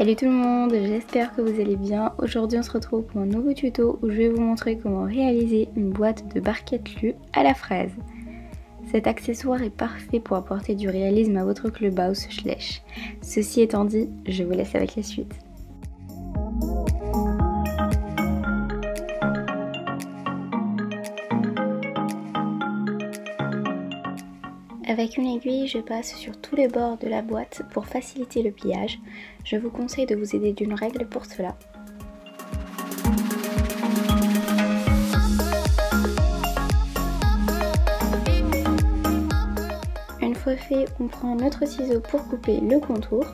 Salut tout le monde, j'espère que vous allez bien. Aujourd'hui on se retrouve pour un nouveau tuto où je vais vous montrer comment réaliser une boîte de barquettes lues à la fraise. Cet accessoire est parfait pour apporter du réalisme à votre clubhouse Schleich. Ceci étant dit, je vous laisse avec la suite. Avec une aiguille, je passe sur tous les bords de la boîte pour faciliter le pliage. Je vous conseille de vous aider d'une règle pour cela. Une fois fait, on prend notre ciseau pour couper le contour.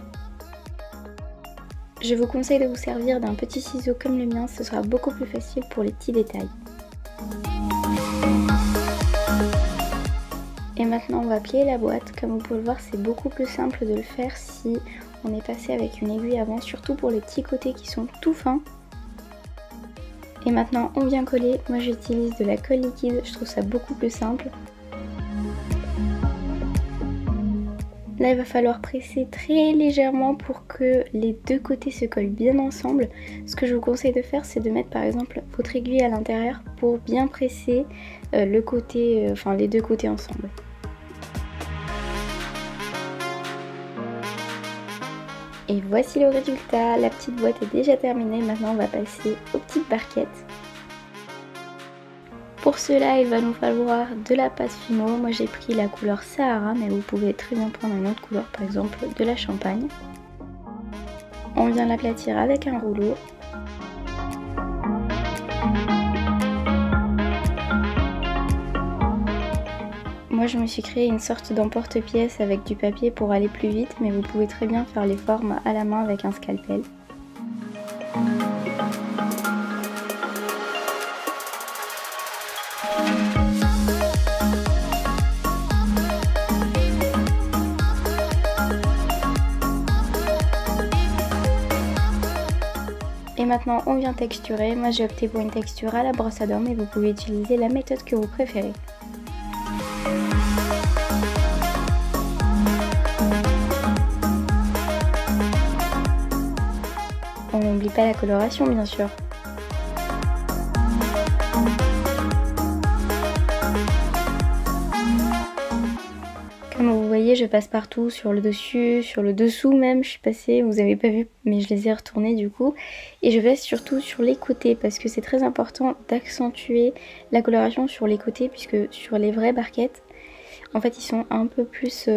Je vous conseille de vous servir d'un petit ciseau comme le mien, ce sera beaucoup plus facile pour les petits détails. Et maintenant on va plier la boîte. Comme vous pouvez le voir, c'est beaucoup plus simple de le faire si on est passé avec une aiguille avant, surtout pour les petits côtés qui sont tout fins. Et maintenant on vient coller. Moi j'utilise de la colle liquide, je trouve ça beaucoup plus simple. Là il va falloir presser très légèrement pour que les deux côtés se collent bien ensemble. Ce que je vous conseille de faire, c'est de mettre par exemple votre aiguille à l'intérieur pour bien presser les deux côtés ensemble. Et voici le résultat, la petite boîte est déjà terminée, maintenant on va passer aux petites barquettes. Pour cela il va nous falloir de la pâte Fimo, moi j'ai pris la couleur Sahara mais vous pouvez très bien prendre une autre couleur, par exemple de la champagne. On vient l'aplatir avec un rouleau. Moi je me suis créé une sorte d'emporte-pièce avec du papier pour aller plus vite, mais vous pouvez très bien faire les formes à la main avec un scalpel. Et maintenant on vient texturer. Moi j'ai opté pour une texture à la brosse à dents, mais vous pouvez utiliser la méthode que vous préférez. On n'oublie pas la coloration bien sûr. Comme vous voyez, je passe partout, sur le dessus, sur le dessous même, je suis passée, vous avez pas vu, mais je les ai retournés du coup. Et je vais surtout sur les côtés, parce que c'est très important d'accentuer la coloration sur les côtés, puisque sur les vraies barquettes, en fait ils sont un peu plus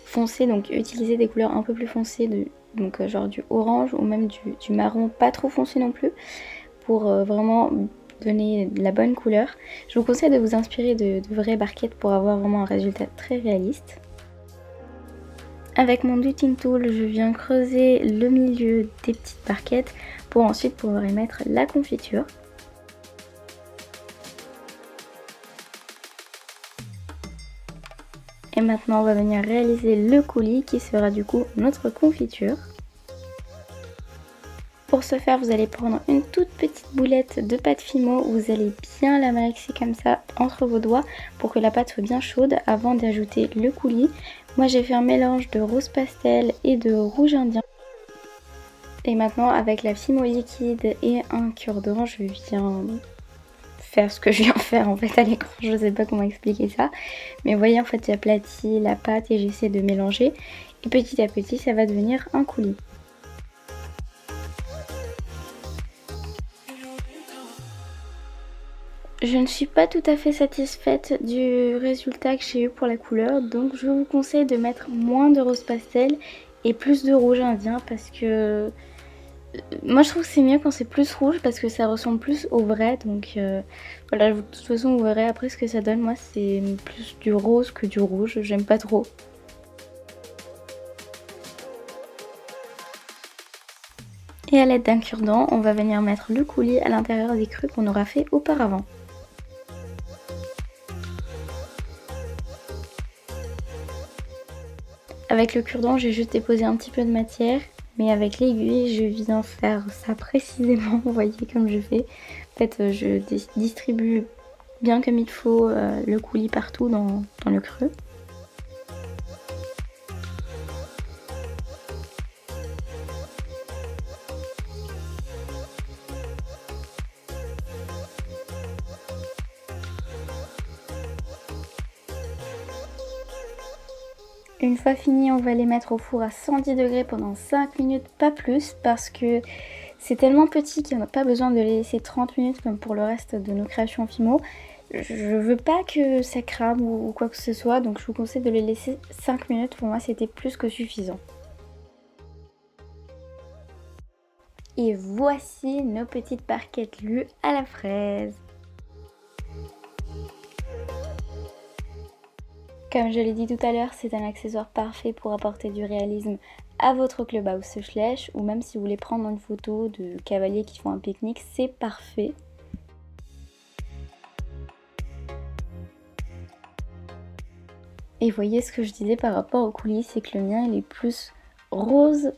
foncés, donc utiliser des couleurs un peu plus foncées, donc genre du orange ou même du marron, pas trop foncé non plus, pour vraiment donner de la bonne couleur. Je vous conseille de vous inspirer de vraies barquettes pour avoir vraiment un résultat très réaliste. Avec mon Dutting Tool, je viens creuser le milieu des petites barquettes pour ensuite pouvoir y mettre la confiture. Et maintenant on va venir réaliser le coulis qui sera du coup notre confiture. Pour ce faire, vous allez prendre une toute petite boulette de pâte Fimo, vous allez bien la malaxer comme ça entre vos doigts pour que la pâte soit bien chaude avant d'ajouter le coulis. Moi j'ai fait un mélange de rose pastel et de rouge indien. Et maintenant avec la Fimo liquide et un cure-dent, je viens faire ce que je viens faire en fait à l'écran, je sais pas comment expliquer ça. Mais vous voyez en fait j'aplatis la pâte et j'essaie de mélanger et petit à petit ça va devenir un coulis. Je ne suis pas tout à fait satisfaite du résultat que j'ai eu pour la couleur, donc je vous conseille de mettre moins de rose pastel et plus de rouge indien parce que moi je trouve que c'est mieux quand c'est plus rouge parce que ça ressemble plus au vrai, donc voilà, de toute façon vous verrez après ce que ça donne. Moi c'est plus du rose que du rouge, j'aime pas trop. Et à l'aide d'un cure-dent, on va venir mettre le coulis à l'intérieur des creux qu'on aura fait auparavant. Avec le cure-dent, j'ai juste déposé un petit peu de matière, mais avec l'aiguille, je viens faire ça précisément, vous voyez comme je fais. En fait, je distribue bien comme il faut le coulis partout dans le creux. Une fois fini, on va les mettre au four à 110 degrés pendant 5 minutes, pas plus, parce que c'est tellement petit qu'il n'y a pas besoin de les laisser 30 minutes comme pour le reste de nos créations Fimo. Je veux pas que ça crame ou quoi que ce soit, donc je vous conseille de les laisser 5 minutes. Pour moi, c'était plus que suffisant. Et voici nos petites barquettes lues à la fraise. Comme je l'ai dit tout à l'heure, c'est un accessoire parfait pour apporter du réalisme à votre clubhouse Schleich, ou même si vous voulez prendre une photo de cavaliers qui font un pique-nique, c'est parfait. Et voyez ce que je disais par rapport au coulis, c'est que le mien il est plus rose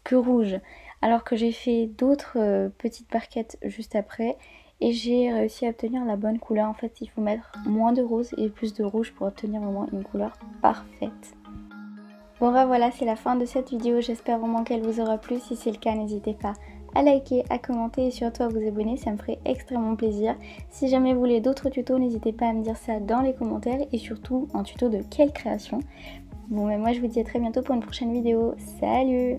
que rouge. Alors que j'ai fait d'autres petites barquettes juste après et j'ai réussi à obtenir la bonne couleur. En fait, il faut mettre moins de rose et plus de rouge pour obtenir vraiment une couleur parfaite. Bon bah voilà, c'est la fin de cette vidéo. J'espère vraiment qu'elle vous aura plu. Si c'est le cas, n'hésitez pas à liker, à commenter et surtout à vous abonner, ça me ferait extrêmement plaisir. Si jamais vous voulez d'autres tutos, n'hésitez pas à me dire ça dans les commentaires et surtout un tuto de quelle création. Bon mais moi je vous dis à très bientôt pour une prochaine vidéo. Salut!